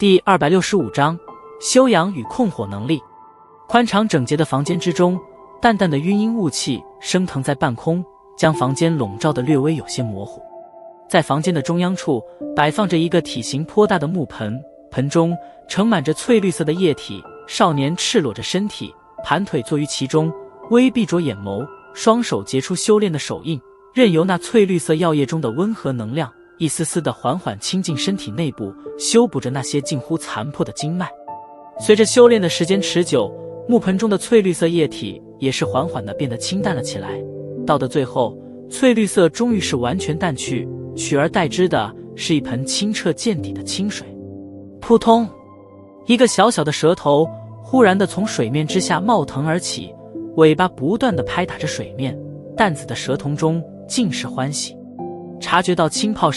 第265章修养与控火能力。宽敞整洁的房间之中，淡淡的晕阴雾气升腾在半空，将房间笼罩得略微有些模糊。在房间的中央处摆放着一个体型颇大的木盆，盆中盛满着翠绿色的液体。少年赤裸着身体，盘腿坐于其中，微闭着眼眸，双手结出修炼的手印，任由那翠绿色药液中的温和能量一丝丝地缓缓侵进身体内部，修补着那些近乎残破的经脉。随着修炼的时间持久，木盆中的翠绿色液体也是缓缓地变得清淡了起来。到的最后，翠绿色终于是完全淡去，取而代之的是一盆清澈见底的清水。扑通，一个小小的蛇头忽然地从水面之下冒腾而起，尾巴不断地拍打着水面，淡紫的蛇瞳中尽是欢喜。察觉到浸泡